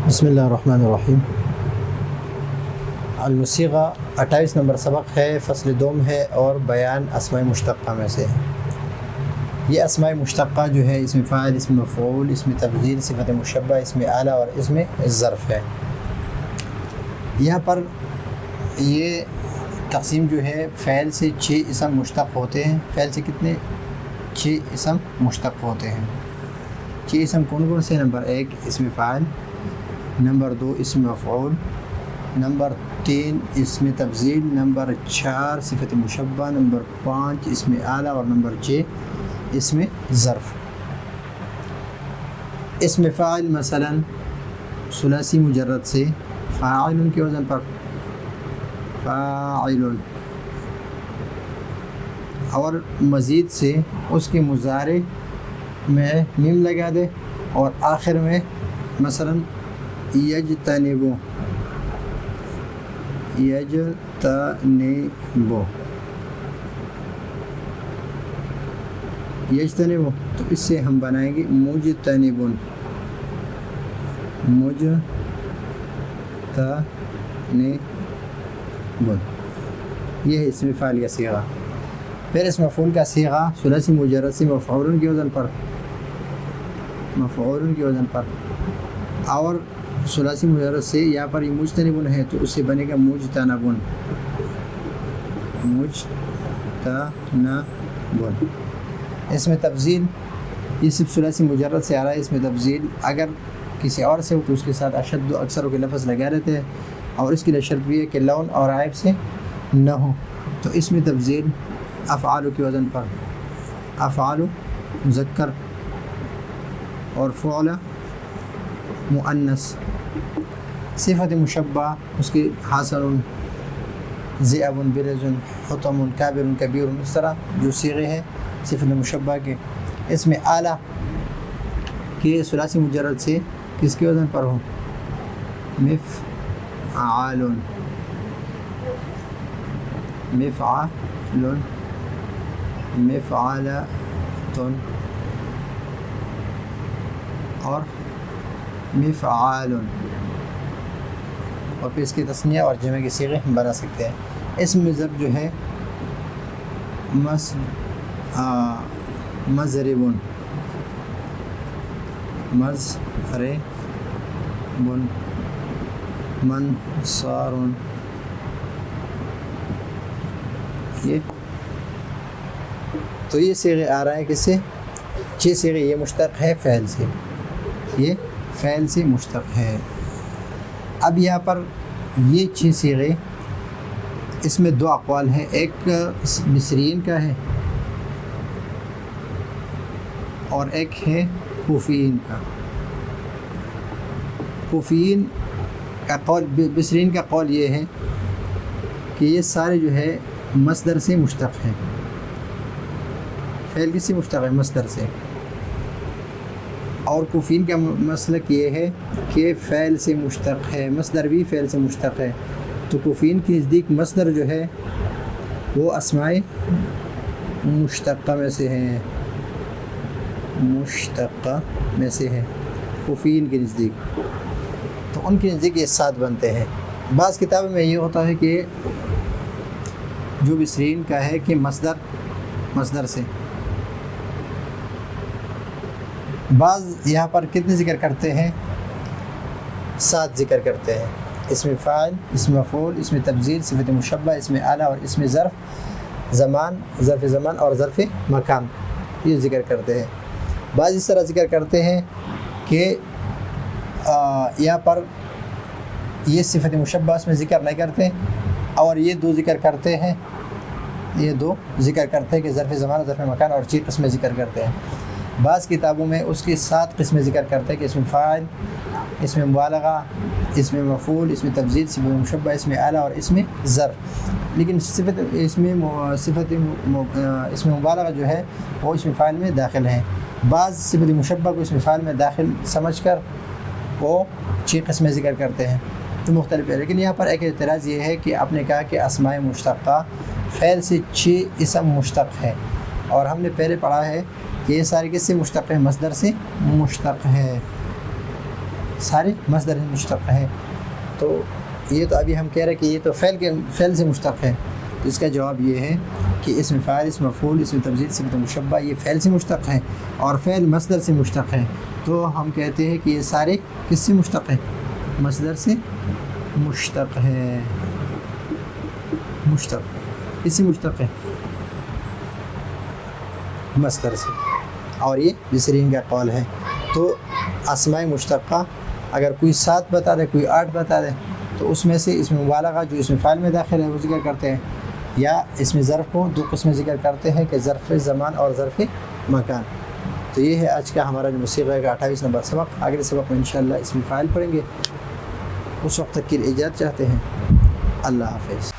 بسم اللہ الرحمن الرحیم۔ المصیغہ 28 نمبر سبق ہے، فصل دوم ہے اور بیان اسماء مشتقہ میں سے ہے۔ یہ اسماء مشتقہ جو ہے اسم فاعل، اسم مفعول، اسم تفضیل، صفت مشبہ، اسم اعلیٰ اور اسم ظرف ہے۔ یہاں پر یہ تقسیم جو ہے فعل سے 6 اسم مشتق ہوتے ہیں۔ فعل سے کتنے؟ 6 اسم مشتق ہوتے ہیں۔ 6 اسم کون کون سے؟ نمبر 1 اسم فاعل، نمبر 2 اسم مفعول، نمبر 3 اسم تفضیل، نمبر 4 صفت مشبہ، نمبر 5 اسم اعلیٰ اور نمبر 6 اسم ظرف۔ اسم فاعل مثلا ثلاثی مجرد سے فاعل کے وزن پر فاعل، اور مزید سے اس کے مضارع میں میم لگا دے اور آخر میں مثلا یجتنبو یجتنبو، تو اس سے ہم بنائیں گے مجتنبن، یہ ہے اسم فاعل کا صیغہ۔ پھر اس مفعول کا صیغہ ثلاثی مجرد سے مفعول کے وزن پر اور ثلاثی مجرد سے یہاں پر یہ مجتنبن ہے تو اس سے بنے گا مجتنبن۔ اسم تفضیل یہ صرف ثلاثی مجرد سے آ رہا ہے۔ اسم تفضیل اگر کسی اور سے ہو تو اس کے ساتھ اشد و اکثر کے لفظ لگا رہتے ہیں، اور اس کے لیے شرط بھی ہے کہ لون اور عیب سے نہ ہو۔ تو اسم تفضیل افعال کے وزن پر افعال مذکر اور فعل مؤنث۔ صفت مشبہ اس کی حسن، ذئب، برز، حطم، کابر، کبیر، اس طرح جو صیغے ہیں صفت مشبہ کے۔ اسم اعلیٰ کے ثلاثی مجرد سے کس کے وزن پر ہو؟ مفعال، مفعلۃ اور مفعال، اور پھر اس کی تثنیہ اور جمع کے صیغے ہم بنا سکتے ہیں۔ اسم ضرب جو ہے مضرب، منصار، تو یہ صیغے آ رہا ہے کس سے؟ 6 صیغے۔ یہ مشتق ہے فعل سے، یہ فعل سے مشتق ہے۔ اب یہاں پر یہ 6 صیغے، اس میں 2 اقوال ہیں، ایک مصرین کا ہے اور ایک ہے کوفیین کا۔ کوفیین کا قول، مصرین کا قول یہ ہے کہ یہ سارے جو ہے مصدر سے مشتق ہیں۔ فعل کس سے مشتق ہے؟ مصدر سے۔ اور کوفیین کا مسلک یہ ہے کہ فعل سے مشتق ہے، مصدر بھی فعل سے مشتق ہے۔ تو کوفیین کے نزدیک مصدر جو ہے وہ اسماء مشتقہ میں سے ہے، کوفیین کے نزدیک۔ تو ان کے نزدیک یہ 7 بنتے ہیں۔ بعض کتابوں میں یہ ہوتا ہے کہ جو مصرین کا ہے کہ مصدر سے، بعض یہاں پر کتنے ذکر کرتے ہیں؟ 7 ذکر کرتے ہیں۔ اسم فاعل، اسم مفعول، اسم تفضیل، صفت مشبہ، اسم اعلیٰ اور اسم ظرف زمان اور ظرف مکان، یہ ذکر کرتے ہیں۔ بعض اس طرح ذکر کرتے ہیں کہ یہاں پر یہ صفت مشبہ اس میں ذکر نہیں کرتے، اور یہ 2 ذکر کرتے ہیں، کہ ظرف زمان، ظرف مکان، اور 6 قسمیں ذکر کرتے ہیں۔ بعض کتابوں میں اس کی 7 قسمیں ذکر کرتے ہیں کہ اسم فاعل، اسم مبالغہ، اسم مفعول، اسم تفضیل، صفت مشبہ، اسم اعلیٰ اور اسم ظرف۔ لیکن اسم مبالغہ جو ہے وہ اسم فاعل میں داخل ہے۔ بعض صفت مشبہ کو اسم فاعل میں داخل سمجھ کر وہ 6 قسمیں ذکر کرتے ہیں، تو مختلف ہے۔ لیکن یہاں پر ایک اعتراض یہ ہے کہ آپ نے کہا کہ اسماء مشتقہ فعل سے 6 اسم مشتق ہے، اور ہم نے پہلے پڑھا ہے کہ یہ سارے کس سے مشتق ہے؟ مصدر سے مشتق ہے۔ سارے مصدر مشتق ہیں. تو یہ تو ابھی ہم کہہ رہے ہیں کہ یہ تو فعل سے مشتق ہے. تو اس کا جواب یہ ہے کہ اسم فاعل، اسم مفعول، اسم تفضیل، صفت مشبہ یہ فعل سے مشتق ہیں اور فعل مصدر سے مشتق ہیں. تو ہم کہتے ہیں کہ یہ سارے کس سے مشتق ہیں؟ مصدر سے مشتق ہے. مشتق کس سے مشتق ہے؟ مصدر سے. اور یہ بصرین کا قول ہے. تو اسماء مشتقہ اگر کوئی 7 بتا دے، کوئی 8 بتا دے، تو اس میں سے اسم مبالغہ جو اسم فاعل میں داخل ہے وہ ذکر کرتے ہیں، یا اسم ظرف کو 2 قسمیں ذکر کرتے ہیں کہ ظرف زمان اور ظرف مکان. تو یہ ہے آج کا ہمارا جو موسیقی کا 28 نمبر سبق. اگلے سبق میں انشاءاللہ اسم فاعل پڑھیں گے. اس وقت تک کے لیے اجازت چاہتے ہیں. اللہ حافظ.